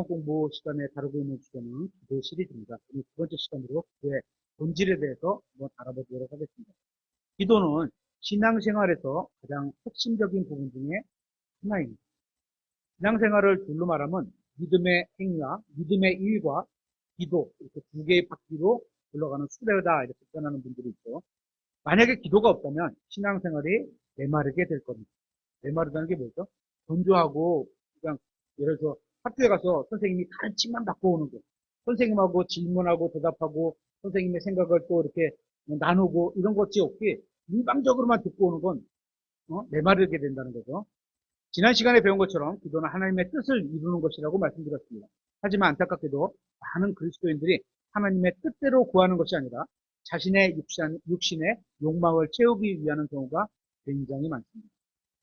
성경 공부 시간에 다루고 있는 주제는 기도 시리즈입니다. 두 번째 시간으로 기도의 본질에 대해서 한번 알아보도록 하겠습니다. 기도는 신앙생활에서 가장 핵심적인 부분 중에 하나입니다. 신앙생활을 둘로 말하면 믿음의 행위와 믿음의 일과 기도, 이렇게 두 개의 바퀴로 흘러가는 수레다 이렇게 표현하는 분들이 있죠. 만약에 기도가 없다면 신앙생활이 메마르게 될 겁니다. 메마르다는 게 뭐죠? 건조하고 그냥 예를 들어서 학교에 가서 선생님이 가르침만 받고 오는 거, 선생님하고 질문하고 대답하고 선생님의 생각을 또 이렇게 나누고 이런 것이 없이 일방적으로만 듣고 오는 건 메마르게 된다는 거죠. 지난 시간에 배운 것처럼 기도는 하나님의 뜻을 이루는 것이라고 말씀드렸습니다. 하지만 안타깝게도 많은 그리스도인들이 하나님의 뜻대로 구하는 것이 아니라 자신의 육신의 욕망을 채우기 위한 경우가 굉장히 많습니다.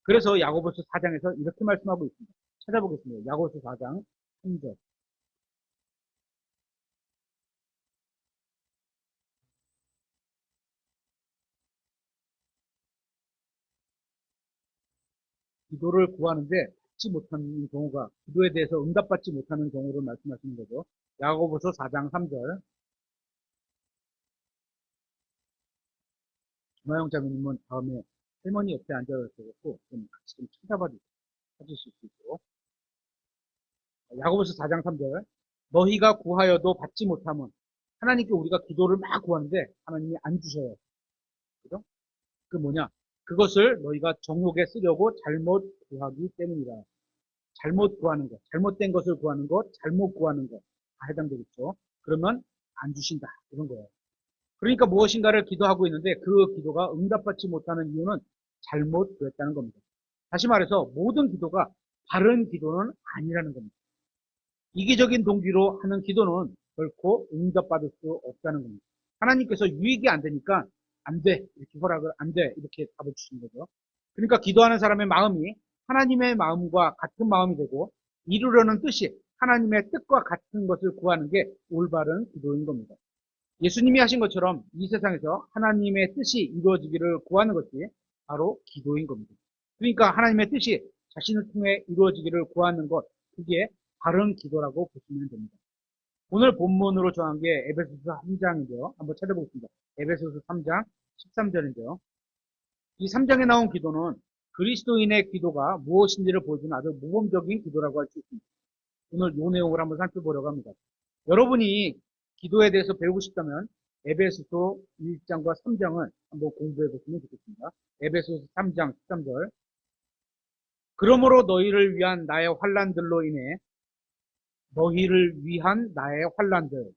그래서 야고보서 4장에서 이렇게 말씀하고 있습니다. 찾아보겠습니다. 야고보서 4장 3절. 기도를 구하는데 받지 못하는 경우가, 기도에 대해서 응답받지 못하는 경우를 말씀하시는 거죠. 야고보서 4장 3절. 김하영 자매님은 다음에 할머니 옆에 앉아있어갖고 좀 같이 좀 찾으실 수 있도록. 야고보서 4장 3절. 너희가 구하여도 받지 못하면 하나님께 우리가 기도를 막 구하는데 하나님이 안 주셔요. 그죠? 그 뭐냐? 그것을 너희가 정욕에 쓰려고 잘못 구하기 때문이라. 잘못 구하는 것, 잘못된 것을 구하는 것, 잘못 구하는 것 다 해당되겠죠. 그러면 안 주신다. 이런 거예요. 그러니까 무엇인가를 기도하고 있는데 그 기도가 응답받지 못하는 이유는 잘못 구했다는 겁니다. 다시 말해서 모든 기도가 바른 기도는 아니라는 겁니다. 이기적인 동기로 하는 기도는 결코 응답받을 수 없다는 겁니다. 하나님께서 유익이 안 되니까 안 돼. 이렇게 허락을 안 돼. 이렇게 답을 주시는 거죠. 그러니까 기도하는 사람의 마음이 하나님의 마음과 같은 마음이 되고 이루려는 뜻이 하나님의 뜻과 같은 것을 구하는 게 올바른 기도인 겁니다. 예수님이 하신 것처럼 이 세상에서 하나님의 뜻이 이루어지기를 구하는 것이 바로 기도인 겁니다. 그러니까 하나님의 뜻이 자신을 통해 이루어지기를 구하는 것, 그게 바른 기도라고 보시면 됩니다. 오늘 본문으로 정한 게 에베소서 3장인데요. 한번 찾아보겠습니다. 에베소서 3장 13절인데요. 이 3장에 나온 기도는 그리스도인의 기도가 무엇인지를 보여주는 아주 모범적인 기도라고 할 수 있습니다. 오늘 이 내용을 한번 살펴보려고 합니다. 여러분이 기도에 대해서 배우고 싶다면 에베소서 1장과 3장을 한번 공부해 보시면 좋겠습니다. 에베소서 3장 13절. 그러므로 너희를 위한 나의 환난들로 인해 너희를 위한 나의 환난들,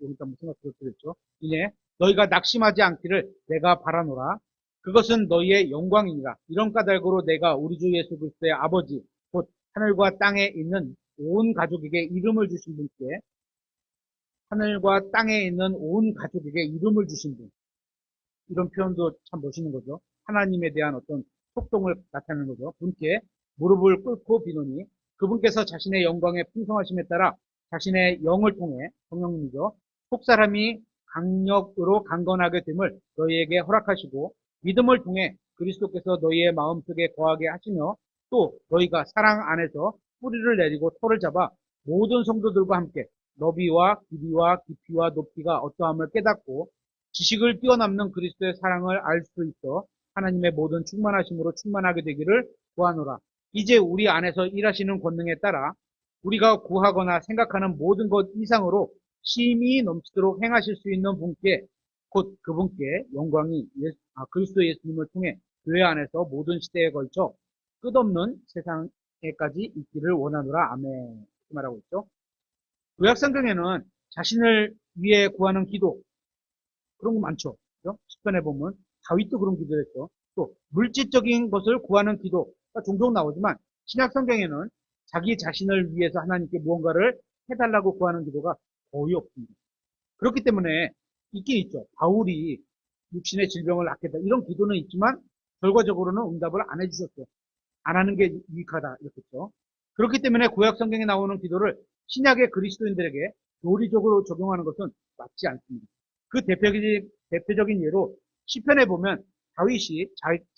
여기다 무슨 생각을 들었죠? 이내 너희가 낙심하지 않기를 내가 바라노라. 그것은 너희의 영광이니라. 이런 까닭으로 내가 우리 주 예수 그리스도의 아버지 곧 하늘과 땅에 있는 온 가족에게 이름을 주신 분께, 하늘과 땅에 있는 온 가족에게 이름을 주신 분, 이런 표현도 참 멋있는 거죠. 하나님에 대한 어떤 속동을 나타내는 거죠. 분께 무릎을 꿇고 비노니 그분께서 자신의 영광의 풍성하심에 따라 자신의 영을 통해, 성령님이죠, 속사람이 강력으로 강건하게 됨을 너희에게 허락하시고 믿음을 통해 그리스도께서 너희의 마음속에 거하게 하시며 또 너희가 사랑 안에서 뿌리를 내리고 토를 잡아 모든 성도들과 함께 너비와 길이와 깊이와 높이가 어떠함을 깨닫고 지식을 뛰어넘는 그리스도의 사랑을 알 수 있어 하나님의 모든 충만하심으로 충만하게 되기를 구하노라. 이제 우리 안에서 일하시는 권능에 따라 우리가 구하거나 생각하는 모든 것 이상으로 심히 넘치도록 행하실 수 있는 분께, 곧 그분께 영광이 그리스도 예수님을 통해 교회 안에서 모든 시대에 걸쳐 끝없는 세상에까지 있기를 원하노라. 아멘. 이렇게 말하고 있죠. 구약성경에는 자신을 위해 구하는 기도, 그런 거 많죠. 그렇죠? 시편에 보면 다윗도 그런 기도를 했죠. 또 물질적인 것을 구하는 기도가 종종 나오지만 신약 성경에는 자기 자신을 위해서 하나님께 무언가를 해달라고 구하는 기도가 거의 없습니다. 그렇기 때문에 있긴 있죠. 바울이 육신의 질병을 낫겠다 이런 기도는 있지만 결과적으로는 응답을 안 해주셨어요. 안 하는 게 유익하다 이렇겠죠. 그렇기 때문에 구약 성경에 나오는 기도를 신약의 그리스도인들에게 교리적으로 적용하는 것은 맞지 않습니다. 그 대표적인 예로 시편에 보면 다윗이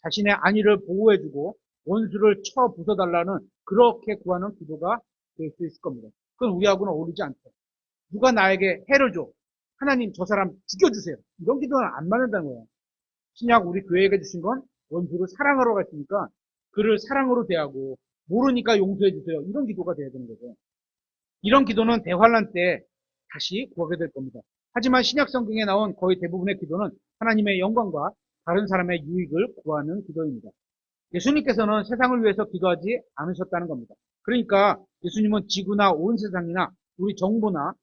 자신의 안위를 보호해주고 원수를 쳐 부숴달라는 그렇게 구하는 기도가 될 수 있을 겁니다. 그건 우리하고는 어울리지 않죠. 누가 나에게 해를 줘. 하나님 저 사람 죽여주세요. 이런 기도는 안 맞는다는 거예요. 신약 우리 교회에게 주신 건 원수를 사랑하러 갔으니까 그를 사랑으로 대하고 모르니까 용서해 주세요. 이런 기도가 돼야 되는 거죠. 이런 기도는 대환란 때 다시 구하게 될 겁니다. 하지만 신약 성경에 나온 거의 대부분의 기도는 하나님의 영광과 다른 사람의 유익을 구하는 기도입니다. 예수님께서는 세상을 위해서 기도하지 않으셨다는 겁니다. 그러니까 예수님은 지구나 온 세상이나 우리 정부나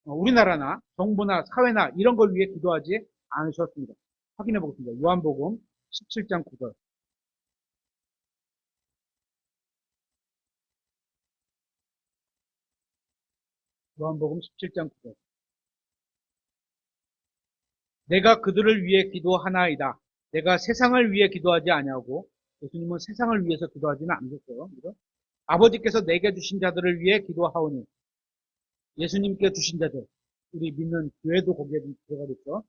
우리나라나 정부나 사회나 이런 걸 위해 기도하지 않으셨습니다. 확인해 보겠습니다. 요한복음 17장 9절. 요한복음 17장 9절. 내가 그들을 위해 기도하나이다. 내가 세상을 위해 기도하지 아니하고 예수님은 세상을 위해서 기도하지는 않으셨어요. 그죠? 아버지께서 내게 주신 자들을 위해 기도하오니 예수님께 주신 자들 우리 믿는 교회도 거기에 들어가겠죠.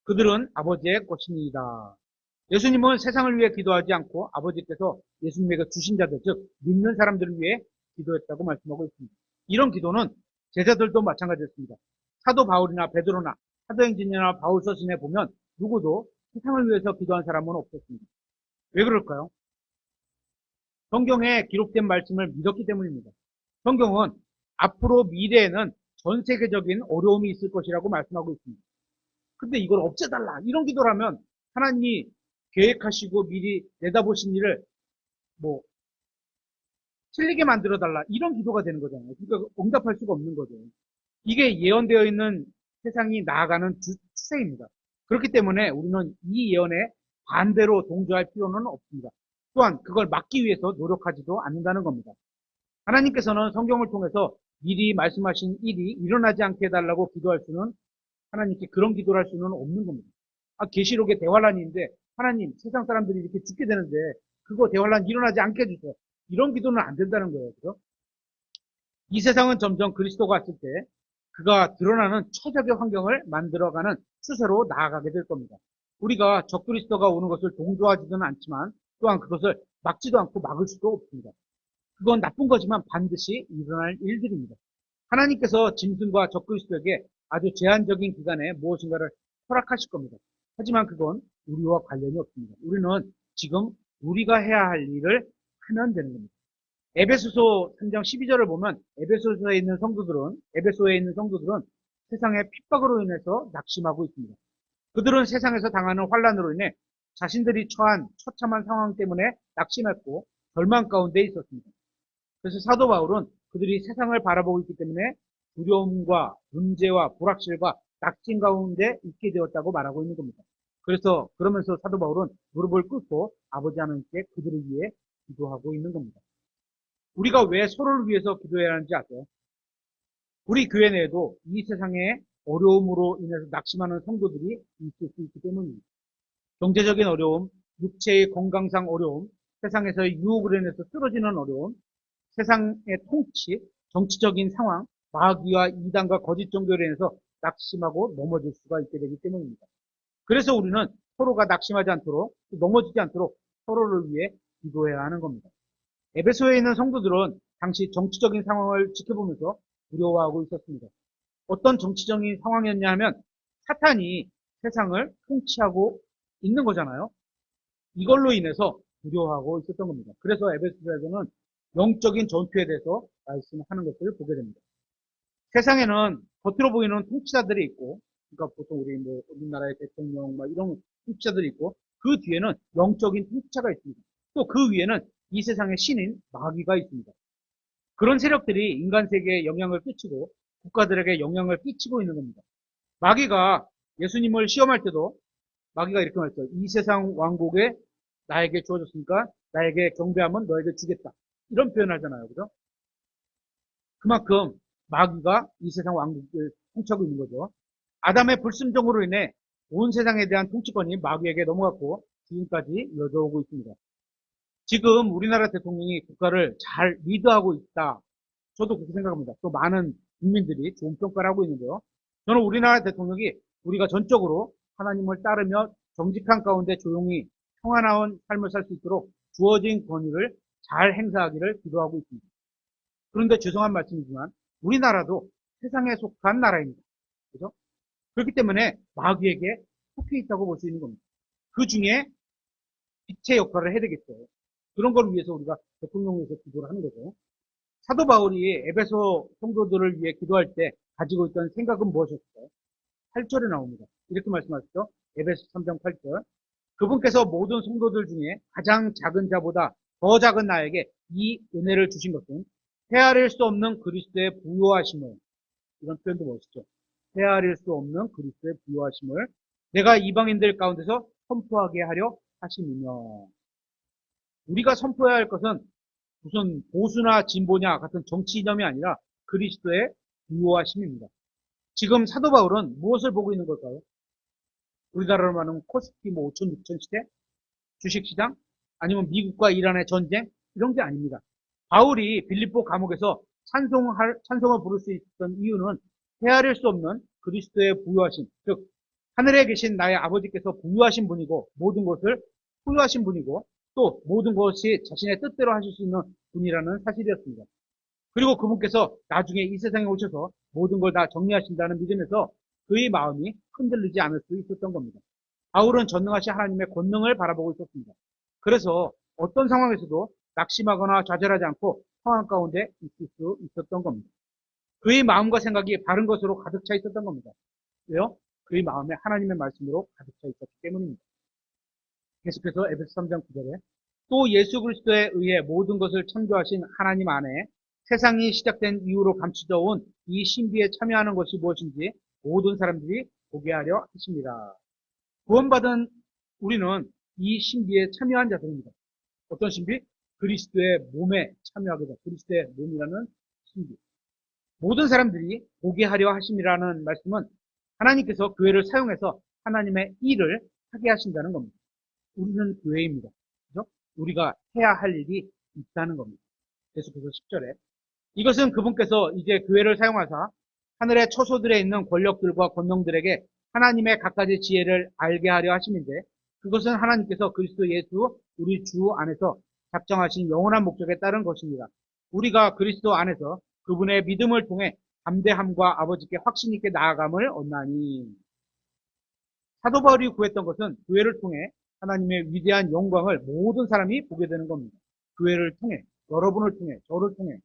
그들은 아버지의 것이니이다. 예수님은 세상을 위해 기도하지 않고 아버지께서 예수님에게 주신 자들, 즉 믿는 사람들을 위해 기도했다고 말씀하고 있습니다. 이런 기도는 제자들도 마찬가지였습니다. 사도 바울이나 베드로나 사도행전이나 바울 서신에 보면 누구도 세상을 위해서 기도한 사람은 없었습니다. 왜 그럴까요? 성경에 기록된 말씀을 믿었기 때문입니다. 성경은 앞으로 미래에는 전 세계적인 어려움이 있을 것이라고 말씀하고 있습니다. 근데 이걸 없애달라. 이런 기도라면 하나님이 계획하시고 미리 내다보신 일을 뭐 틀리게 만들어달라. 이런 기도가 되는 거잖아요. 그러니까 응답할 수가 없는 거죠. 이게 예언되어 있는 세상이 나아가는 추세입니다. 그렇기 때문에 우리는 이 예언에 반대로 동조할 필요는 없습니다. 또한 그걸 막기 위해서 노력하지도 않는다는 겁니다. 하나님께서는 성경을 통해서 미리 말씀하신 일이 일어나지 않게 해달라고 기도할 수는 하나님께 그런 기도를 할 수는 없는 겁니다. 계시록에 대환란인데 하나님 세상 사람들이 이렇게 죽게 되는데 그거 대환란 일어나지 않게 해주세요. 이런 기도는 안 된다는 거예요. 그죠? 이 세상은 점점 그리스도가 왔을 때 그가 드러나는 최적의 환경을 만들어가는 추세로 나아가게 될 겁니다. 우리가 적그리스도가 오는 것을 동조하지는 않지만 또한 그것을 막지도 않고 막을 수도 없습니다. 그건 나쁜 거지만 반드시 일어날 일들입니다. 하나님께서 짐승과 적그리스도에게 아주 제한적인 기간에 무엇인가를 허락하실 겁니다. 하지만 그건 우리와 관련이 없습니다. 우리는 지금 우리가 해야 할 일을 하면 되는 겁니다. 에베소서 3장 12절을 보면 에베소에 있는 성도들은 세상의 핍박으로 인해서 낙심하고 있습니다. 그들은 세상에서 당하는 환란으로 인해 자신들이 처한 처참한 상황 때문에 낙심했고 절망 가운데 있었습니다. 그래서 사도 바울은 그들이 세상을 바라보고 있기 때문에 두려움과 문제와 불확실과 낙심 가운데 있게 되었다고 말하고 있는 겁니다. 그러면서 사도 바울은 무릎을 꿇고 아버지 하나님께 그들을 위해 기도하고 있는 겁니다. 우리가 왜 서로를 위해서 기도해야 하는지 아세요? 우리 교회 내에도 이 세상의 어려움으로 인해서 낙심하는 성도들이 있을 수 있기 때문입니다. 경제적인 어려움, 육체의 건강상 어려움, 세상에서의 유혹으로 인해서 쓰러지는 어려움, 세상의 통치, 정치적인 상황, 마귀와 이단과 거짓 종교로 인해서 낙심하고 넘어질 수가 있게 되기 때문입니다. 그래서 우리는 서로가 낙심하지 않도록, 넘어지지 않도록 서로를 위해 기도해야 하는 겁니다. 에베소에 있는 성도들은 당시 정치적인 상황을 지켜보면서 두려워하고 있었습니다. 어떤 정치적인 상황이었냐 하면 사탄이 세상을 통치하고 있는 거잖아요. 이걸로 인해서 두려워하고 있었던 겁니다. 그래서 에베소에서는 영적인 전투에 대해서 말씀하는 것을 보게 됩니다. 세상에는 겉으로 보이는 통치자들이 있고, 그러니까 보통 우리나라의 대통령 이런 통치자들이 있고, 그 뒤에는 영적인 통치자가 있습니다. 또 그 위에는 이 세상의 신인 마귀가 있습니다. 그런 세력들이 인간 세계에 영향을 끼치고 국가들에게 영향을 끼치고 있는 겁니다. 마귀가 예수님을 시험할 때도 마귀가 이렇게 말했어요. 이 세상 왕국에 나에게 주어졌으니까 나에게 경배하면 너에게 주겠다. 이런 표현을 하잖아요. 그죠? 그만큼 마귀가 이 세상 왕국을 통치하고 있는 거죠. 아담의 불순종으로 인해 온 세상에 대한 통치권이 마귀에게 넘어갔고 지금까지 이어져 오고 있습니다. 지금 우리나라 대통령이 국가를 잘 리드하고 있다. 저도 그렇게 생각합니다. 또 많은 국민들이 좋은 평가를 하고 있는데요. 저는 우리나라 대통령이 우리가 전적으로 하나님을 따르며 정직한 가운데 조용히 평안한 삶을 살 수 있도록 주어진 권위를 잘 행사하기를 기도하고 있습니다. 그런데 죄송한 말씀이지만 우리나라도 세상에 속한 나라입니다. 그죠? 그렇기 때문에 마귀에게 속해 있다고 볼 수 있는 겁니다. 그 중에 빛의 역할을 해야 되겠죠. 그런 걸 위해서 우리가 대통령에서 기도를 하는 거죠. 사도 바울이 에베소 성도들을 위해 기도할 때 가지고 있던 생각은 무엇이었을까요? 8절에 나옵니다. 이렇게 말씀하셨죠. 에베소 3장 8절. 그분께서 모든 성도들 중에 가장 작은 자보다 더 작은 나에게 이 은혜를 주신 것은 헤아릴 수 없는 그리스도의 부요하심을, 이런 표현도 멋있죠. 헤아릴 수 없는 그리스도의 부요하심을 내가 이방인들 가운데서 선포하게 하려 하심이며, 우리가 선포해야 할 것은 무슨 보수나 진보냐 같은 정치 이념이 아니라 그리스도의 부요하심입니다. 지금 사도 바울은 무엇을 보고 있는 걸까요? 우리나라로 말하면 코스피 5천, 6천 시대? 주식시장? 아니면 미국과 이란의 전쟁? 이런 게 아닙니다. 바울이 빌립보 감옥에서 찬송을 부를 수 있었던 이유는 헤아릴 수 없는 그리스도의 부유하심, 즉 하늘에 계신 나의 아버지께서 부유하신 분이고 모든 것을 소유하신 분이고 또 모든 것이 자신의 뜻대로 하실 수 있는 분이라는 사실이었습니다. 그리고 그분께서 나중에 이 세상에 오셔서 모든 걸 다 정리하신다는 믿음에서 그의 마음이 흔들리지 않을 수 있었던 겁니다. 바울은 전능하신 하나님의 권능을 바라보고 있었습니다. 그래서 어떤 상황에서도 낙심하거나 좌절하지 않고 상황 가운데 있을 수 있었던 겁니다. 그의 마음과 생각이 바른 것으로 가득 차 있었던 겁니다. 왜요? 그의 마음에 하나님의 말씀으로 가득 차 있었기 때문입니다. 계속해서 에베소 3장 9절에 또 예수 그리스도에 의해 모든 것을 창조하신 하나님 안에 세상이 시작된 이후로 감추져 온 이 신비에 참여하는 것이 무엇인지 모든 사람들이 보게 하려 하십니다. 구원받은 우리는 이 신비에 참여한 자들입니다. 어떤 신비? 그리스도의 몸에 참여하게 된 그리스도의 몸이라는 신비. 모든 사람들이 보게 하려 하심이라는 말씀은 하나님께서 교회를 사용해서 하나님의 일을 하게 하신다는 겁니다. 우리는 교회입니다. 그죠? 우리가 해야 할 일이 있다는 겁니다. 계속해서 10절에 이것은 그분께서 이제 교회를 사용하사 하늘의 처소들에 있는 권력들과 권능들에게 하나님의 갖가지 지혜를 알게 하려 하심인데 그것은 하나님께서 그리스도 예수 우리 주 안에서 작정하신 영원한 목적에 따른 것입니다. 우리가 그리스도 안에서 그분의 믿음을 통해 담대함과 아버지께 확신 있게 나아감을 얻나니, 사도 바울이 구했던 것은 교회를 통해 하나님의 위대한 영광을 모든 사람이 보게 되는 겁니다. 교회를 통해, 여러분을 통해, 저를 통해,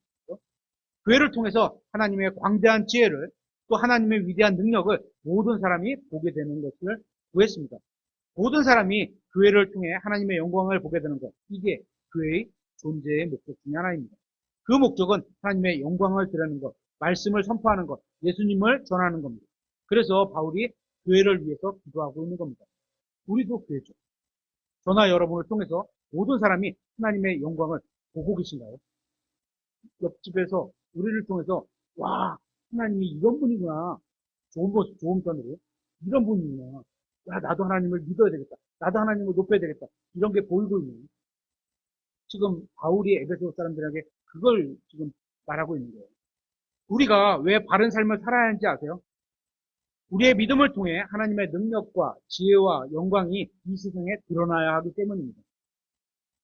교회를 통해서 하나님의 광대한 지혜를 또 하나님의 위대한 능력을 모든 사람이 보게 되는 것을 구했습니다. 모든 사람이 교회를 통해 하나님의 영광을 보게 되는 것, 이게 교회의 존재의 목적 중에 하나입니다. 그 목적은 하나님의 영광을 드리는 것, 말씀을 선포하는 것, 예수님을 전하는 겁니다. 그래서 바울이 교회를 위해서 기도하고 있는 겁니다. 우리도 교회죠. 저나 여러분을 통해서 모든 사람이 하나님의 영광을 보고 계신가요? 옆집에서 우리를 통해서 와, 하나님이 이런 분이구나. 좋은 편으로 이런 분이구나. 야, 나도 하나님을 믿어야 되겠다. 나도 하나님을 높여야 되겠다. 이런 게 보이고 있는, 지금 바울이 에베소 사람들에게 그걸 지금 말하고 있는 거예요. 우리가 왜 바른 삶을 살아야 하는지 아세요? 우리의 믿음을 통해 하나님의 능력과 지혜와 영광이 이 세상에 드러나야 하기 때문입니다.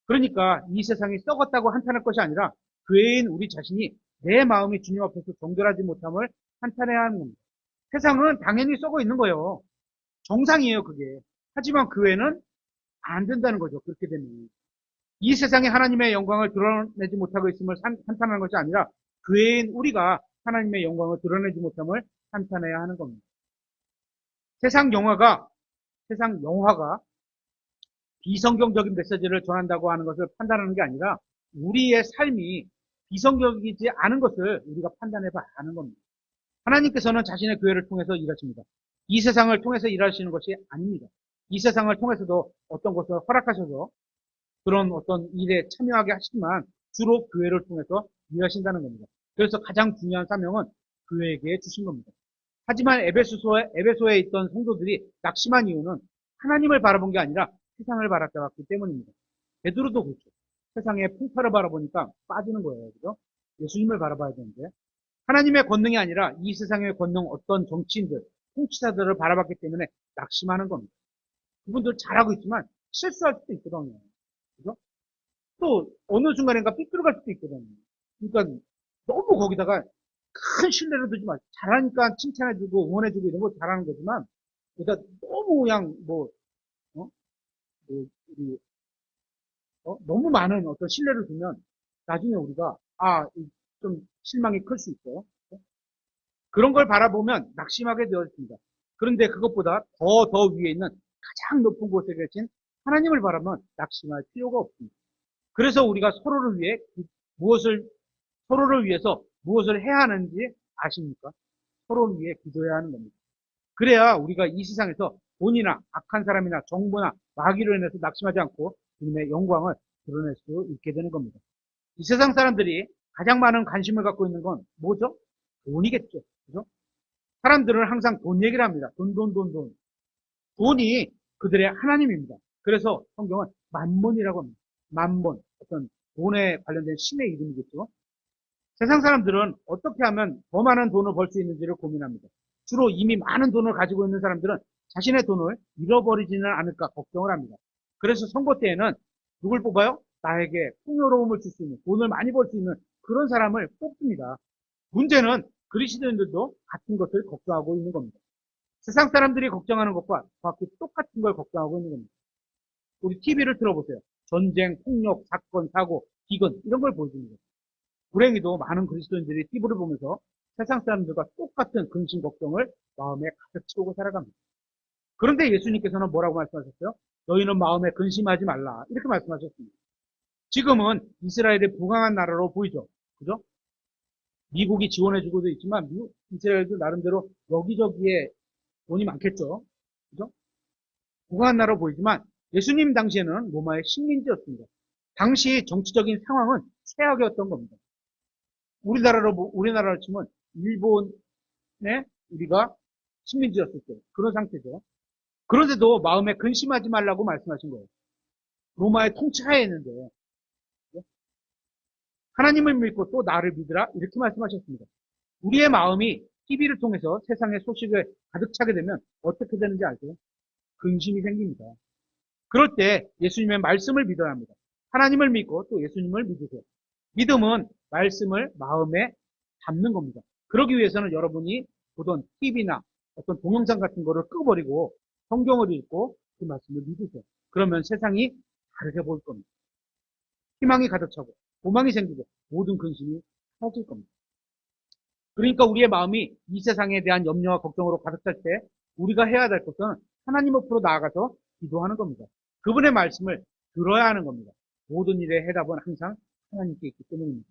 그러니까 이 세상이 썩었다고 한탄할 것이 아니라 교회인 우리 자신이 내 마음이 주님 앞에서 정결하지 못함을 한탄해야 하는 겁니다. 세상은 당연히 썩어 있는 거예요. 정상이에요, 그게. 하지만 교회는 안 된다는 거죠. 그렇게 되면. 이 세상에 하나님의 영광을 드러내지 못하고 있음을 한탄하는 것이 아니라 교회인 우리가 하나님의 영광을 드러내지 못함을 한탄해야 하는 겁니다. 세상 영화가 비성경적인 메시지를 전한다고 하는 것을 판단하는 게 아니라 우리의 삶이 비성경이지 않은 것을 우리가 판단해봐야 하는 겁니다. 하나님께서는 자신의 교회를 통해서 일하십니다. 이 세상을 통해서 일하시는 것이 아닙니다. 이 세상을 통해서도 어떤 것을 허락하셔서 그런 어떤 일에 참여하게 하시지만 주로 교회를 통해서 일하신다는 겁니다. 그래서 가장 중요한 사명은 교회에게 주신 겁니다. 하지만 에베소에 있던 성도들이 낙심한 이유는 하나님을 바라본 게 아니라 세상을 바라봤기 때문입니다. 베드로도 그렇죠. 세상의 풍파를 바라보니까 빠지는 거예요. 그죠? 예수님을 바라봐야 되는데 하나님의 권능이 아니라 이 세상의 권능, 어떤 정치인들, 통치자들을 바라봤기 때문에 낙심하는 겁니다. 그분들 잘하고 있지만 실수할 수도 있거든요. 그죠? 또 어느 순간인가 삐뚤어갈 수도 있거든요. 그러니까 너무 거기다가 큰 신뢰를 두지 마세요. 잘하니까 칭찬해주고 응원해주고 이런 거 잘하는 거지만, 그러니까 너무 그냥 어? 뭐, 우리, 너무 많은 어떤 신뢰를 두면 나중에 우리가, 좀 실망이 클 수 있어요. 그런 걸 바라보면 낙심하게 되어 있습니다. 그런데 그것보다 더 위에 있는 가장 높은 곳에 계신 하나님을 바라면 낙심할 필요가 없습니다. 그래서 우리가 서로를 위해서 무엇을 해야 하는지 아십니까? 서로를 위해 기도해야 하는 겁니다. 그래야 우리가 이 세상에서 돈이나 악한 사람이나 정부나 마귀로 인해서 낙심하지 않고 주님의 영광을 드러낼 수 있게 되는 겁니다. 이 세상 사람들이 가장 많은 관심을 갖고 있는 건 뭐죠? 돈이겠죠. 그죠? 사람들은 항상 돈 얘기를 합니다. 돈, 돈, 돈, 돈. 돈이 그들의 하나님입니다. 그래서 성경은 만몬이라고 합니다. 만몬. 어떤 돈에 관련된 신의 이름이겠죠. 세상 사람들은 어떻게 하면 더 많은 돈을 벌 수 있는지를 고민합니다. 주로 이미 많은 돈을 가지고 있는 사람들은 자신의 돈을 잃어버리지는 않을까 걱정을 합니다. 그래서 선거 때에는 누굴 뽑아요? 나에게 풍요로움을 줄 수 있는, 돈을 많이 벌 수 있는 그런 사람을 뽑습니다. 문제는 그리스도인들도 같은 것을 걱정하고 있는 겁니다. 세상 사람들이 걱정하는 것과 정확히 똑같은 걸 걱정하고 있는 겁니다. 우리 TV를 틀어보세요. 전쟁, 폭력, 사건, 사고, 기근 이런 걸 보여줍니다. 불행히도 많은 그리스도인들이 TV를 보면서 세상 사람들과 똑같은 근심 걱정을 마음에 가득 채우고 살아갑니다. 그런데 예수님께서는 뭐라고 말씀하셨어요? 너희는 마음에 근심하지 말라. 이렇게 말씀하셨습니다. 지금은 이스라엘이 부강한 나라로 보이죠. 그죠? 미국이 지원해주고도 있지만 이스라엘도 나름대로 여기저기에 돈이 많겠죠. 그죠? 부강한 나라로 보이지만 예수님 당시에는 로마의 식민지였습니다. 당시 정치적인 상황은 최악이었던 겁니다. 우리나라로 치면 일본에 우리가 식민지였을 때 그런 상태죠. 그런데도 마음에 근심하지 말라고 말씀하신 거예요. 로마의 통치하에 있는데 하나님을 믿고 또 나를 믿으라 이렇게 말씀하셨습니다. 우리의 마음이 TV를 통해서 세상의 소식을 가득 차게 되면 어떻게 되는지 아세요? 근심이 생깁니다. 그럴 때 예수님의 말씀을 믿어야 합니다. 하나님을 믿고 또 예수님을 믿으세요. 믿음은 말씀을 마음에 담는 겁니다. 그러기 위해서는 여러분이 보던 TV나 어떤 동영상 같은 거를 끄버리고 성경을 읽고 그 말씀을 믿으세요. 그러면 세상이 다르게 보일 겁니다. 희망이 가득 차고 소망이 생기고 모든 근심이 사라질 겁니다. 그러니까 우리의 마음이 이 세상에 대한 염려와 걱정으로 가득 찰 때 우리가 해야 될 것은 하나님 앞으로 나아가서 기도하는 겁니다. 그분의 말씀을 들어야 하는 겁니다. 모든 일의 해답은 항상 하나님께 있기 때문입니다.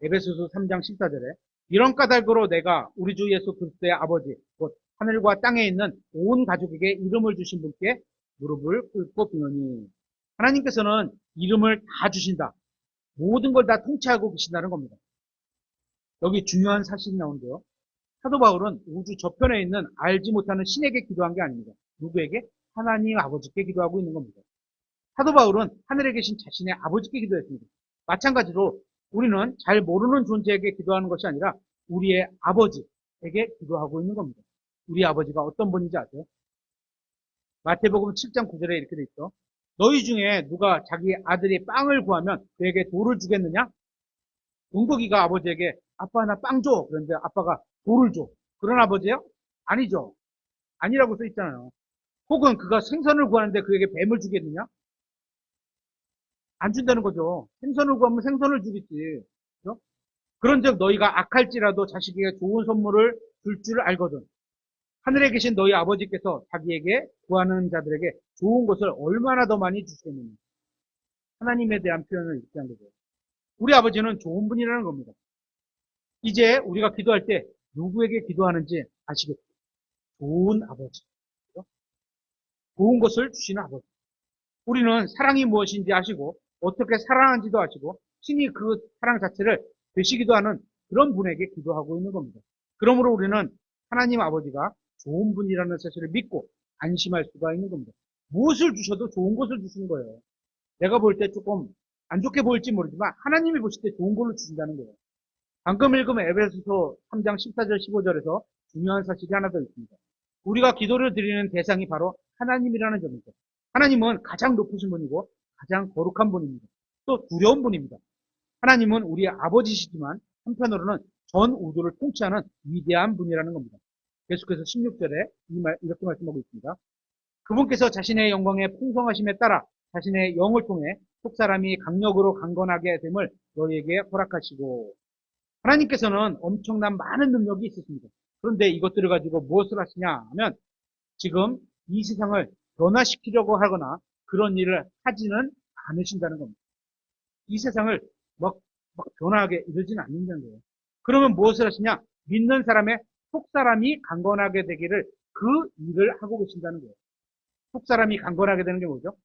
에베소서 3장 14절에 이런 까닭으로 내가 우리 주 예수 그리스도의 아버지 곧 하늘과 땅에 있는 온 가족에게 이름을 주신 분께 무릎을 꿇고 비노니 하나님께서는 이름을 다 주신다. 모든 걸 다 통치하고 계신다는 겁니다. 여기 중요한 사실이 나오는데요. 사도 바울은 우주 저편에 있는 알지 못하는 신에게 기도한 게 아닙니다. 누구에게? 하나님 아버지께 기도하고 있는 겁니다. 사도 바울은 하늘에 계신 자신의 아버지께 기도했습니다. 마찬가지로 우리는 잘 모르는 존재에게 기도하는 것이 아니라 우리의 아버지에게 기도하고 있는 겁니다. 우리 아버지가 어떤 분인지 아세요? 마태복음 7장 9절에 이렇게 돼 있죠. 너희 중에 누가 자기 아들이 빵을 구하면 그에게 돌을 주겠느냐? 용복이가 아버지에게 아빠 나 빵 줘. 그런데 아빠가 돌을 줘. 그런 아버지예요? 아니죠. 아니라고 써 있잖아요. 혹은 그가 생선을 구하는데 그에게 뱀을 주겠느냐? 안 준다는 거죠. 생선을 구하면 생선을 주겠지. 그죠? 그런즉 너희가 악할지라도 자식에게 좋은 선물을 줄 줄 알거든. 하늘에 계신 너희 아버지께서 자기에게 구하는 자들에게 좋은 것을 얼마나 더 많이 주시겠느냐. 하나님에 대한 표현을 이렇게 한 거죠. 우리 아버지는 좋은 분이라는 겁니다. 이제 우리가 기도할 때 누구에게 기도하는지 아시겠죠? 좋은 아버지. 그죠? 좋은 것을 주시는 아버지. 우리는 사랑이 무엇인지 아시고 어떻게 사랑하는지도 아시고 신이 그 사랑 자체를 되시기도 하는 그런 분에게 기도하고 있는 겁니다. 그러므로 우리는 하나님 아버지가 좋은 분이라는 사실을 믿고 안심할 수가 있는 겁니다. 무엇을 주셔도 좋은 것을 주시는 거예요. 내가 볼 때 조금 안 좋게 보일지 모르지만 하나님이 보실 때 좋은 걸로 주신다는 거예요. 방금 읽은 에베소서 3장 14절 15절에서 중요한 사실이 하나 더 있습니다. 우리가 기도를 드리는 대상이 바로 하나님이라는 점이죠. 하나님은 가장 높으신 분이고 가장 거룩한 분입니다. 또 두려운 분입니다. 하나님은 우리의 아버지시지만 한편으로는 전 우주를 통치하는 위대한 분이라는 겁니다. 계속해서 16절에 이렇게 말씀하고 있습니다. 그분께서 자신의 영광의 풍성하심에 따라 자신의 영을 통해 속사람이 강력으로 강건하게 됨을 너희에게 허락하시고, 하나님께서는 엄청난 많은 능력이 있으십니다. 그런데 이것들을 가지고 무엇을 하시냐 하면 지금 이 세상을 변화시키려고 하거나 그런 일을 하지는 않으신다는 겁니다. 이 세상을 막 변화하게 이러지는 않는다는 거예요. 그러면 무엇을 하시냐? 믿는 사람의 속사람이 강건하게 되기를 그 일을 하고 계신다는 거예요. 속사람이 강건하게 되는 게 뭐죠?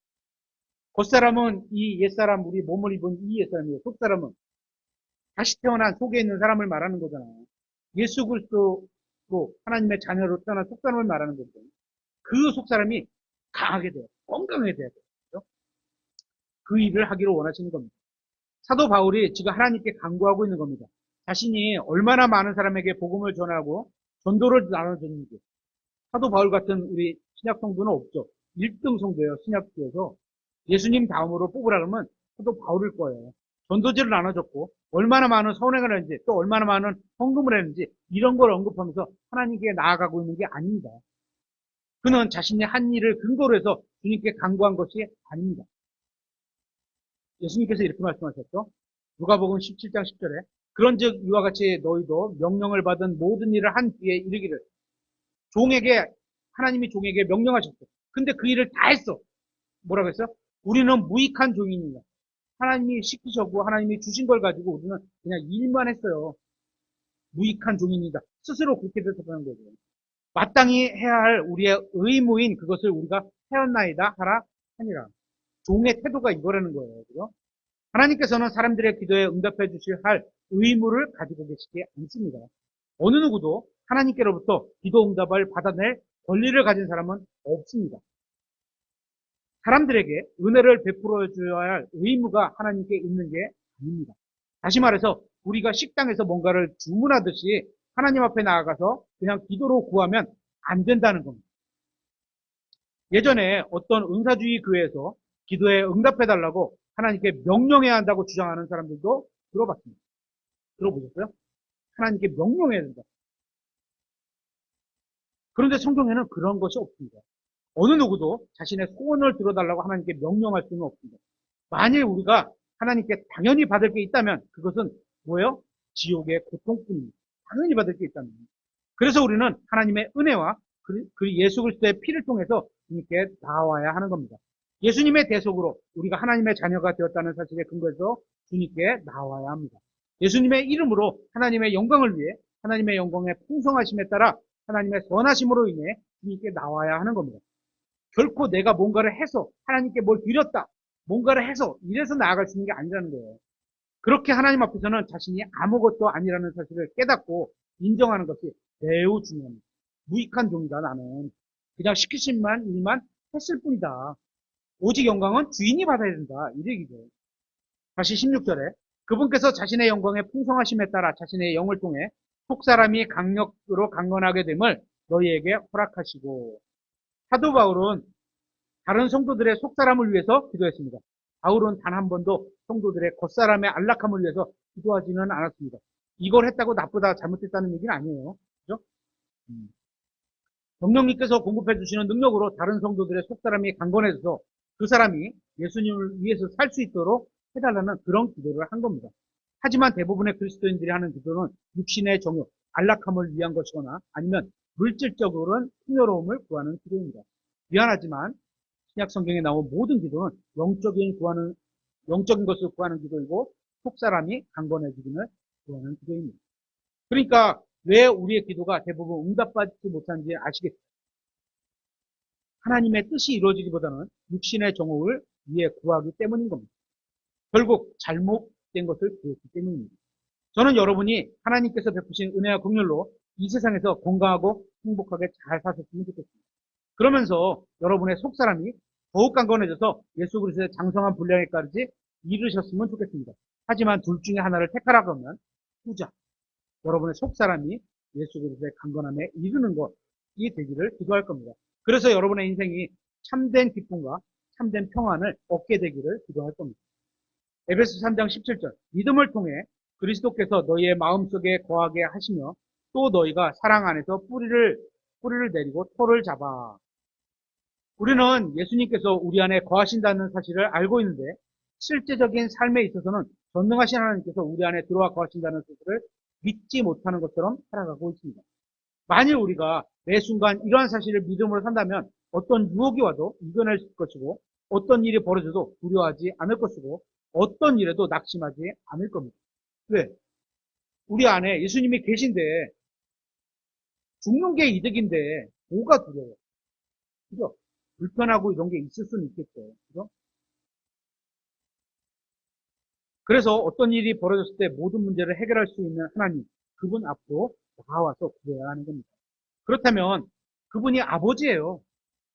겉사람은 이 옛사람, 우리 몸을 입은 이 옛사람이에요. 속사람은 다시 태어난 속에 있는 사람을 말하는 거잖아요. 예수 그리스도 하나님의 자녀로 태어난 속사람을 말하는 거죠. 그 속사람이 강하게 돼요. 건강하게 돼야 돼요. 그 일을 하기를 원하시는 겁니다. 사도 바울이 지금 하나님께 간구하고 있는 겁니다. 자신이 얼마나 많은 사람에게 복음을 전하고 전도를 나눠줬는지. 사도 바울 같은 우리 신약 성도는 없죠. 1등 성도예요. 신약교에서. 예수님 다음으로 뽑으라 그러면 사도 바울일 거예요. 전도지를 나눠줬고 얼마나 많은 선행을 했는지 또 얼마나 많은 헌금을 했는지 이런 걸 언급하면서 하나님께 나아가고 있는 게 아닙니다. 그는 자신의 한 일을 근거로 해서 주님께 간구한 것이 아닙니다. 예수님께서 이렇게 말씀하셨죠. 누가복음 17장 10절에 그런즉 이와 같이 너희도 명령을 받은 모든 일을 한 뒤에 이르기를, 종에게, 하나님이 종에게 명령하셨어. 근데 그 일을 다 했어. 뭐라고 했어? 우리는 무익한 종이니라. 하나님이 시키셨고 하나님이 주신 걸 가지고 우리는 그냥 일만 했어요. 무익한 종이니라. 스스로 그렇게 대답하는 거죠. 마땅히 해야 할 우리의 의무인 그것을 우리가 하였나이다 하라 하니라. 종의 태도가 이거라는 거예요. 그죠? 하나님께서는 사람들의 기도에 응답해 주실 할 의무를 가지고 계시지 않습니다. 어느 누구도 하나님께로부터 기도 응답을 받아낼 권리를 가진 사람은 없습니다. 사람들에게 은혜를 베풀어 줘야 할 의무가 하나님께 있는 게 아닙니다. 다시 말해서 우리가 식당에서 뭔가를 주문하듯이 하나님 앞에 나아가서 그냥 기도로 구하면 안 된다는 겁니다. 예전에 어떤 은사주의 교회에서 기도에 응답해달라고 하나님께 명령해야 한다고 주장하는 사람들도 들어봤습니다. 들어보셨어요? 하나님께 명령해야 된다. 그런데 성경에는 그런 것이 없습니다. 어느 누구도 자신의 소원을 들어달라고 하나님께 명령할 수는 없습니다. 만일 우리가 하나님께 당연히 받을 게 있다면 그것은 뭐예요? 지옥의 고통뿐입니다. 당연히 받을 게 있다면. 그래서 우리는 하나님의 은혜와 그 예수 그리스도의 피를 통해서 주님께 나와야 하는 겁니다. 예수님의 대속으로 우리가 하나님의 자녀가 되었다는 사실에 근거해서 주님께 나와야 합니다. 예수님의 이름으로 하나님의 영광을 위해 하나님의 영광의 풍성하심에 따라 하나님의 선하심으로 인해 주님께 나와야 하는 겁니다. 결코 내가 뭔가를 해서 하나님께 뭘 드렸다, 뭔가를 해서 이래서 나아갈 수 있는 게 아니라는 거예요. 그렇게 하나님 앞에서는 자신이 아무것도 아니라는 사실을 깨닫고 인정하는 것이 매우 중요합니다. 무익한 종이다 나는. 그냥 시키신 일만 했을 뿐이다. 오직 영광은 주인이 받아야 된다. 이 얘기죠. 다시 16절에 그분께서 자신의 영광의 풍성하심에 따라 자신의 영을 통해 속사람이 강력으로 강건하게 됨을 너희에게 허락하시고. 사도 바울은 다른 성도들의 속사람을 위해서 기도했습니다. 바울은 단 한 번도 성도들의 겉사람의 안락함을 위해서 기도하지는 않았습니다. 이걸 했다고 나쁘다, 잘못했다는 얘기는 아니에요. 그죠? 성령님께서 공급해 주시는 능력으로 다른 성도들의 속사람이 강건해져서 그 사람이 예수님을 위해서 살 수 있도록 해달라는 그런 기도를 한 겁니다. 하지만 대부분의 그리스도인들이 하는 기도는 육신의 정욕, 안락함을 위한 것이거나 아니면 물질적으로는 풍요로움을 구하는 기도입니다. 미안하지만 신약 성경에 나온 모든 기도는 영적인 것을 구하는 기도이고 속사람이 강건해지기를 구하는 기도입니다. 그러니까 왜 우리의 기도가 대부분 응답받지 못하는지 아시겠죠? 하나님의 뜻이 이루어지기보다는 육신의 정욕을 위해 구하기 때문인 겁니다. 결국 잘못된 것을 구했기 때문입니다. 저는 여러분이 하나님께서 베푸신 은혜와 긍휼로 이 세상에서 건강하고 행복하게 잘 사셨으면 좋겠습니다. 그러면서 여러분의 속사람이 더욱 강건해져서 예수 그리스도의 장성한 분량에까지 이르셨으면 좋겠습니다. 하지만 둘 중에 하나를 택하라고 하면 후자, 여러분의 속사람이 예수 그리스도의 강건함에 이르는 것이 되기를 기도할 겁니다. 그래서 여러분의 인생이 참된 기쁨과 참된 평안을 얻게 되기를 기도할 겁니다. 에베소 3장 17절 믿음을 통해 그리스도께서 너희의 마음속에 거하게 하시며 또 너희가 사랑 안에서 뿌리를 내리고 토를 잡아. 우리는 예수님께서 우리 안에 거하신다는 사실을 알고 있는데 실제적인 삶에 있어서는 전능하신 하나님께서 우리 안에 들어와 거하신다는 사실을 믿지 못하는 것처럼 살아가고 있습니다. 만일 우리가 매 순간 이러한 사실을 믿음으로 산다면 어떤 유혹이 와도 이겨낼 것이고 어떤 일이 벌어져도 두려워하지 않을 것이고 어떤 일에도 낙심하지 않을 겁니다. 왜? 우리 안에 예수님이 계신데 죽는 게 이득인데 뭐가 두려워요? 그죠? 불편하고 이런 게 있을 수는 있겠죠. 그죠? 그래서 어떤 일이 벌어졌을 때 모든 문제를 해결할 수 있는 하나님, 그분 앞으로 나와서 구해야 하는 겁니다. 그렇다면 그분이 아버지예요.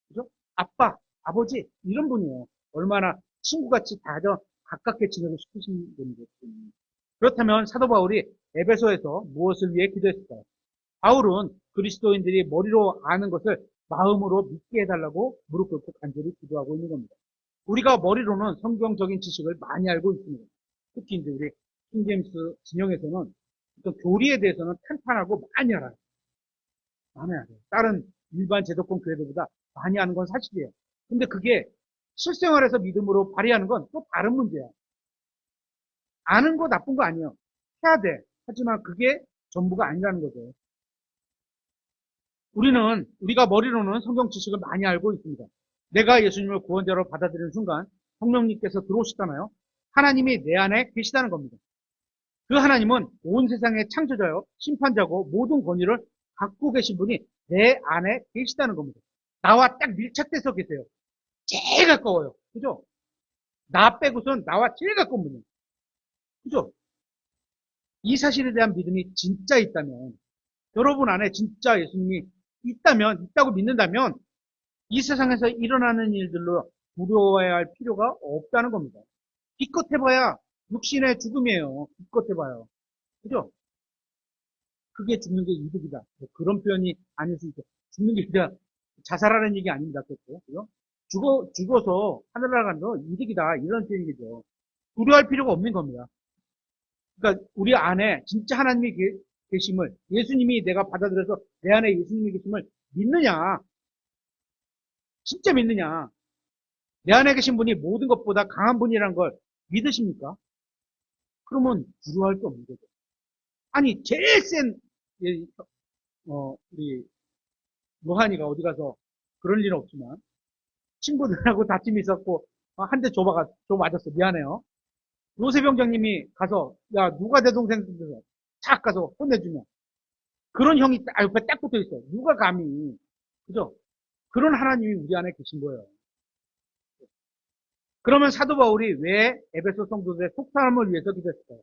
그죠? 아빠, 아버지, 이런 분이에요. 얼마나 친구같이 다져 가깝게 지내고 싶으신 분이겠죠. 그렇다면 사도 바울이 에베소에서 무엇을 위해 기도했을까요? 바울은 그리스도인들이 머리로 아는 것을 마음으로 믿게 해달라고 무릎 꿇고 간절히 기도하고 있는 겁니다. 우리가 머리로는 성경적인 지식을 많이 알고 있습니다. 특히 이제 우리 킹제임스 진영에서는 어떤 교리에 대해서는 탄탄하고 많이 알아요. 많이 알아요. 다른 일반 제도권 교회들보다 많이 아는 건 사실이에요. 근데 그게 실생활에서 믿음으로 발휘하는 건 또 다른 문제야. 아는 거 나쁜 거 아니에요. 해야 돼. 하지만 그게 전부가 아니라는 거죠. 우리가 머리로는 성경 지식을 많이 알고 있습니다. 내가 예수님을 구원자로 받아들이는 순간 성령님께서 들어오시잖아요. 하나님이 내 안에 계시다는 겁니다. 그 하나님은 온 세상의 창조자요, 심판자고 모든 권위를 갖고 계신 분이 내 안에 계시다는 겁니다. 나와 딱 밀착돼서 계세요. 제일 가까워요. 그죠? 나 빼고선 나와 제일 가까운 분이에요. 그죠? 이 사실에 대한 믿음이 진짜 있다면, 여러분 안에 진짜 예수님이 있다고 믿는다면, 이 세상에서 일어나는 일들로 두려워해야 할 필요가 없다는 겁니다. 기껏 해봐야 육신의 죽음이에요. 기껏 해봐요. 그죠? 그게 죽는 게 이득이다. 뭐 그런 표현이 아닐 수 있죠. 죽는 게 그냥 자살하는 얘기 아닙니다. 그죠? 죽어서 하늘 나가는 거 이득이다. 이런 표현이죠. 두려워할 필요가 없는 겁니다. 그러니까 우리 안에 진짜 하나님이 계심을, 예수님이 내가 받아들여서 내 안에 예수님이 계심을 믿느냐? 진짜 믿느냐? 내 안에 계신 분이 모든 것보다 강한 분이라는 걸 믿으십니까? 그러면 두려워할 게 없는 거죠. 아니, 제일 센, 우리, 로한이가 어디 가서 그럴 일은 없지만, 친구들하고 다툼이 있었고, 한 대 줘 맞았어. 미안해요. 요셉병장님이 가서, 야, 누가 내 동생 착 가서 혼내주냐. 그런 형이 딱 옆에 딱 붙어 있어. 누가 감히. 그죠? 그런 하나님이 우리 안에 계신 거예요. 그러면 사도 바울이 왜 에베소 성도들의 속사함을 위해서 기도했을까요?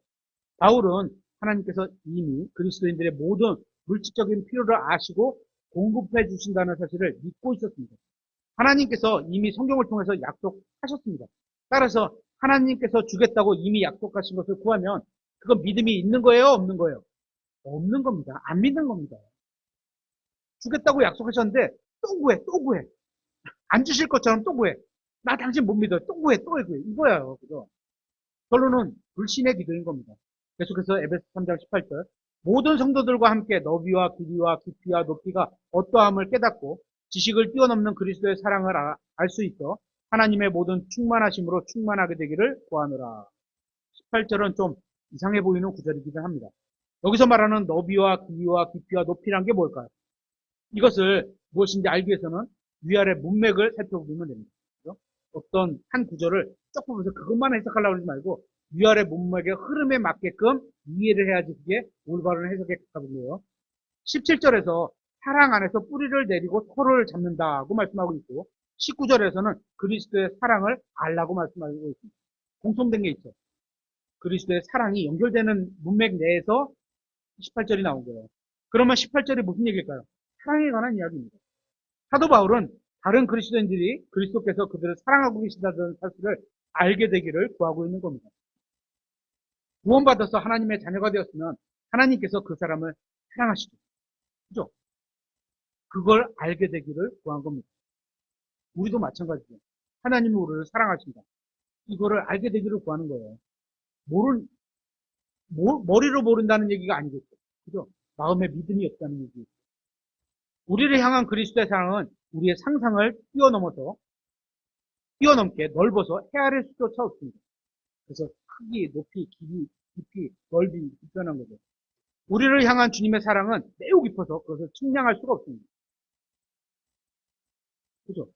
바울은 하나님께서 이미 그리스도인들의 모든 물질적인 필요를 아시고 공급해 주신다는 사실을 믿고 있었습니다. 하나님께서 이미 성경을 통해서 약속하셨습니다. 따라서 하나님께서 주겠다고 이미 약속하신 것을 구하면 그건 믿음이 있는 거예요? 없는 거예요? 없는 겁니다. 안 믿는 겁니다. 주겠다고 약속하셨는데 또 구해, 또 구해. 안 주실 것처럼 또 구해. 나 당신 못 믿어요. 또 구해, 또 구해. 이거예요. 그죠? 결론은 불신의 기도인 겁니다. 계속해서 에베소 3장 18절. 모든 성도들과 함께 너비와 길이와 깊이와 높이가 어떠함을 깨닫고 지식을 뛰어넘는 그리스도의 사랑을 알 수 있어 하나님의 모든 충만하심으로 충만하게 되기를 구하노라. 18절은 좀 이상해 보이는 구절이기도 합니다. 여기서 말하는 너비와 길이와 깊이와 높이란 게 뭘까요? 이것을 무엇인지 알기 위해서는 위아래 문맥을 살펴보면 됩니다. 그렇죠? 어떤 한 구절을 쭉 보면서 그것만 해석하려고 하지 말고 위아래 문맥의 흐름에 맞게끔 이해를 해야지 그게 올바른 해석에 가깝고요. 17절에서 사랑 안에서 뿌리를 내리고 토를 잡는다고 말씀하고 있고 19절에서는 그리스도의 사랑을 알라고 말씀하고 있습니다. 공통된 게 있죠. 그리스도의 사랑이 연결되는 문맥 내에서 18절이 나온 거예요. 그러면 18절이 무슨 얘기일까요? 사랑에 관한 이야기입니다. 사도 바울은 다른 그리스도인들이 그리스도께서 그들을 사랑하고 계신다는 사실을 알게 되기를 구하고 있는 겁니다. 구원받아서 하나님의 자녀가 되었으면 하나님께서 그 사람을 사랑하시죠. 그죠? 그걸 알게 되기를 구한 겁니다. 우리도 마찬가지죠. 하나님이 우리를 사랑하신다. 이거를 알게 되기를 구하는 거예요. 모른, 머리로 모른다는 얘기가 아니겠죠. 그죠? 마음에 믿음이 없다는 얘기. 우리를 향한 그리스도의 사랑은 우리의 상상을 뛰어넘게 넓어서 헤아릴 수조차 없습니다. 그래서 크기, 높이, 길이, 깊이, 넓이 불편한 거죠. 우리를 향한 주님의 사랑은 매우 깊어서 그것을 측량할 수가 없습니다. 그죠?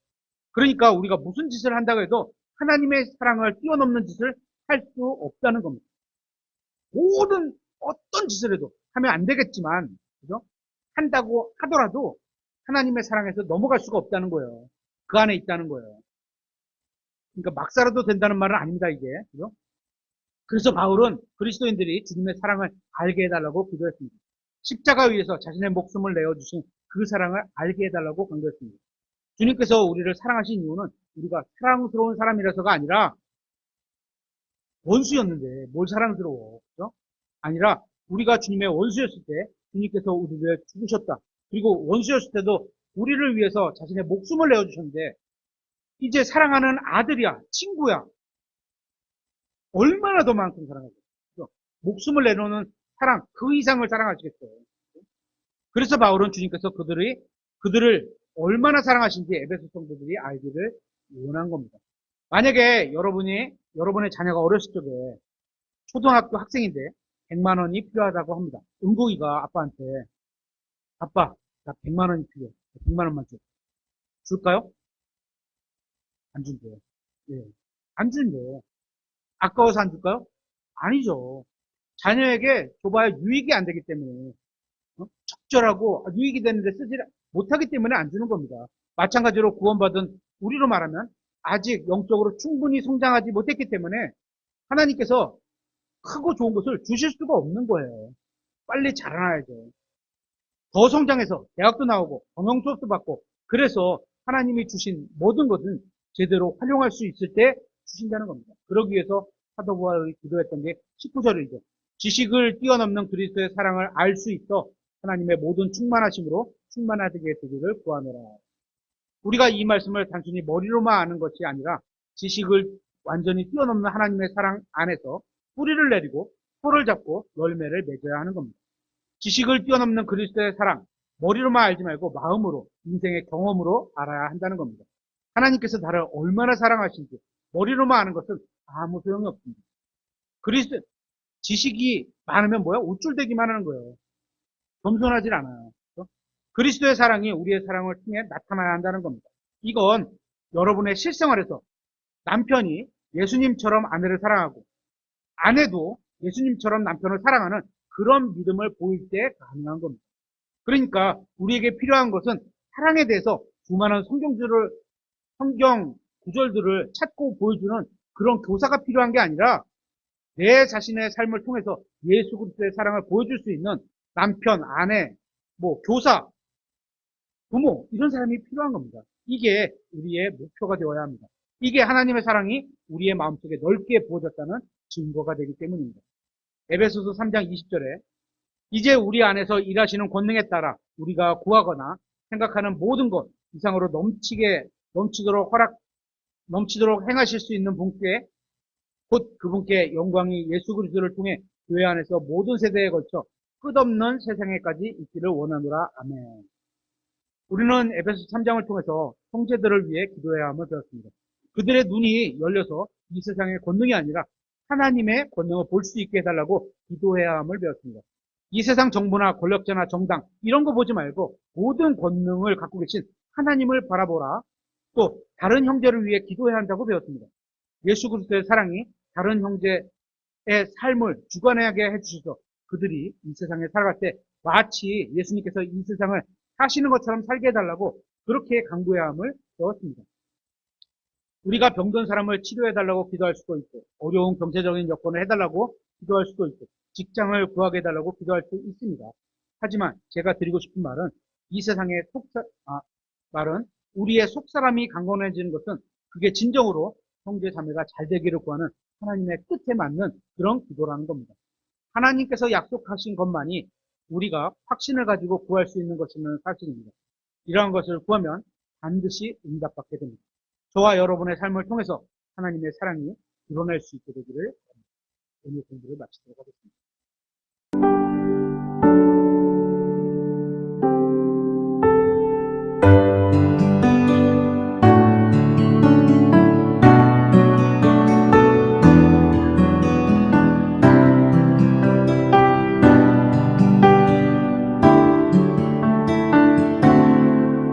그러니까 우리가 무슨 짓을 한다고 해도 하나님의 사랑을 뛰어넘는 짓을 할 수 없다는 겁니다. 모든 어떤 짓을 해도 하면 안 되겠지만, 그죠? 한다고 하더라도 하나님의 사랑에서 넘어갈 수가 없다는 거예요. 그 안에 있다는 거예요. 그러니까 막 살아도 된다는 말은 아닙니다, 이게. 그죠? 그래서 바울은 그리스도인들이 주님의 사랑을 알게 해달라고 기도했습니다. 십자가 위에서 자신의 목숨을 내어주신 그 사랑을 알게 해달라고 강조했습니다. 주님께서 우리를 사랑하신 이유는 우리가 사랑스러운 사람이라서가 아니라 원수였는데 뭘 사랑스러워. 그죠? 아니라 우리가 주님의 원수였을 때 주님께서 우리를 죽으셨다. 그리고 원수였을 때도 우리를 위해서 자신의 목숨을 내어주셨는데 이제 사랑하는 아들이야, 친구야. 얼마나 더 많은 사랑하죠. 그죠? 목숨을 내놓는 사랑, 그 이상을 사랑하시겠어요. 그래서 바울은 주님께서 그들을 얼마나 사랑하신지 에베소 성도들이 알기를 원한 겁니다. 만약에 여러분의 자녀가 어렸을 적에 초등학교 학생인데 100만 원이 필요하다고 합니다. 은국이가 아빠한테 아빠, 나 100만 원이 필요해. 100만 원만 줘. 줄까요? 안 준대요. 예. 안 준대요. 아까워서 안 줄까요? 아니죠. 자녀에게 줘봐야 유익이 안 되기 때문에 적절하고 유익이 되는데 쓰지 못하기 때문에 안 주는 겁니다. 마찬가지로 구원받은 우리로 말하면 아직 영적으로 충분히 성장하지 못했기 때문에 하나님께서 크고 좋은 것을 주실 수가 없는 거예요. 빨리 자라나야죠. 더 성장해서 대학도 나오고 경영 수업도 받고 그래서 하나님이 주신 모든 것은 제대로 활용할 수 있을 때 주신다는 겁니다. 그러기 위해서 사도 바울이 기도했던 게 19절이죠. 지식을 뛰어넘는 그리스도의 사랑을 알 수 있어 하나님의 모든 충만하심으로 충만하게 되기를 구하노라. 우리가 이 말씀을 단순히 머리로만 아는 것이 아니라 지식을 완전히 뛰어넘는 하나님의 사랑 안에서 뿌리를 내리고 토를 잡고 열매를 맺어야 하는 겁니다. 지식을 뛰어넘는 그리스도의 사랑, 머리로만 알지 말고 마음으로, 인생의 경험으로 알아야 한다는 겁니다. 하나님께서 나를 얼마나 사랑하신지 머리로만 아는 것은 아무 소용이 없습니다. 지식이 많으면 뭐야? 우쭐대기만 하는 거예요. 겸손하진 않아요. 그렇죠? 그리스도의 사랑이 우리의 사랑을 통해 나타나야 한다는 겁니다. 이건 여러분의 실생활에서 남편이 예수님처럼 아내를 사랑하고 아내도 예수님처럼 남편을 사랑하는 그런 믿음을 보일 때 가능한 겁니다. 그러니까 우리에게 필요한 것은 사랑에 대해서 수많은 성경 구절들을 찾고 보여주는 그런 교사가 필요한 게 아니라 내 자신의 삶을 통해서 예수 그리스도의 사랑을 보여줄 수 있는 남편, 아내, 교사, 부모 이런 사람이 필요한 겁니다. 이게 우리의 목표가 되어야 합니다. 이게 하나님의 사랑이 우리의 마음속에 넓게 부어졌다는 증거가 되기 때문입니다. 에베소서 3장 20절에 이제 우리 안에서 일하시는 권능에 따라 우리가 구하거나 생각하는 모든 것 이상으로 넘치도록 행하실 수 있는 분께 곧 그분께 영광이 예수 그리스도를 통해 교회 안에서 모든 세대에 걸쳐 끝없는 세상에까지 있기를 원하노라. 아멘. 우리는 에베소 3장을 통해서 형제들을 위해 기도해야 함을 배웠습니다. 그들의 눈이 열려서 이 세상의 권능이 아니라 하나님의 권능을 볼 수 있게 해달라고 기도해야 함을 배웠습니다. 이 세상 정부나 권력자나 정당 이런 거 보지 말고 모든 권능을 갖고 계신 하나님을 바라보라. 또 다른 형제를 위해 기도해야 한다고 배웠습니다. 예수 그리스도의 사랑이 다른 형제의 삶을 주관하게 해주셔서 그들이 이 세상에 살아갈 때 마치 예수님께서 이 세상을 사시는 것처럼 살게 해달라고 그렇게 강구해야 함을 배웠습니다. 우리가 병든 사람을 치료해달라고 기도할 수도 있고 어려운 경제적인 여건을 해달라고 기도할 수도 있고 직장을 구하게 해달라고 기도할 수 있습니다. 하지만 제가 드리고 싶은 말은 이 세상의 말은 우리의 속사람이 강건해지는 것은 그게 진정으로 형제 자매가 잘 되기를 구하는 하나님의 뜻에 맞는 그런 기도라는 겁니다. 하나님께서 약속하신 것만이 우리가 확신을 가지고 구할 수 있는 것이면 사실입니다. 이러한 것을 구하면 반드시 응답받게 됩니다. 저와 여러분의 삶을 통해서 하나님의 사랑이 드러날 수 있게 되기를 오늘 공부를 마치도록 하겠습니다.